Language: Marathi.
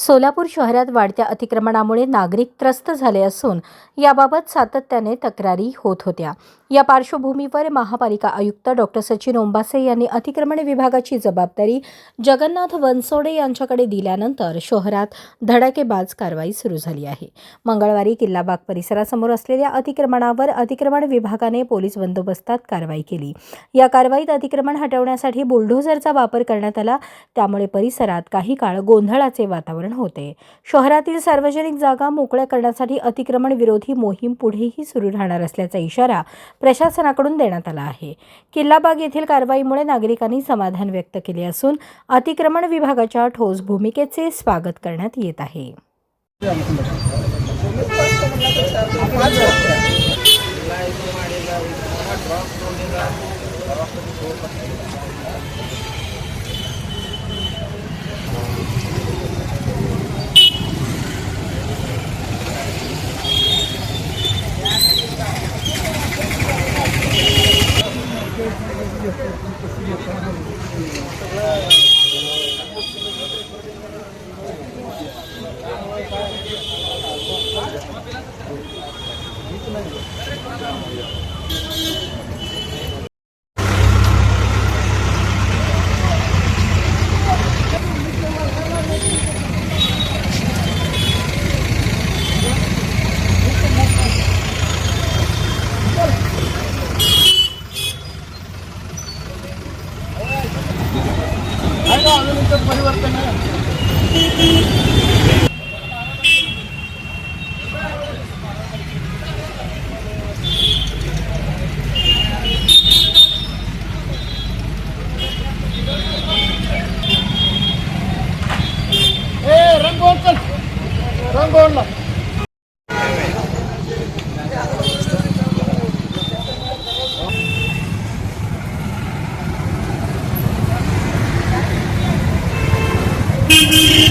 सोलापूर शहरात वाढत्या अतिक्रमणामुळे नागरिक त्रस्त झाले असून याबाबत सातत्याने तक्रारी होत होत्या। या पार्श्वभूमीवर महापालिका आयुक्त डॉ. सचिन ओंबासे यांनी अतिक्रमण विभागाची जबाबदारी जगन्नाथ बनसोडे यांच्याकडे दिल्यानंतर शहरात धडाकेबाज कारवाई सुरू झाली आहे। मंगळवारी किल्लाबाग परिसरासमोर असलेल्या अतिक्रमणावर अतिक्रमण विभागाने पोलीस बंदोबस्तात कारवाई केली। या कारवाईत अतिक्रमण हटवण्यासाठी बुलडोझरचा वापर करण्यात आला, त्यामुळे परिसरात काही काळ गोंधळाचे वातावरण होते। शहरातील सार्वजनिक जागा मोकळ्या करण्यासाठी अतिक्रमण विरोधी मोहीम पुढेही सुरू राहणार असल्याचा इशारा प्रशासनाकडून देण्यात आला आहे। किल्लाबाग येथील कारवाईमुळे नागरिकांनी समाधान व्यक्त केले असून अतिक्रमण विभागाच्या ठोस भूमिकेचे स्वागत करण्यात येत आहे। परिवर्तन रंगोला Thank you.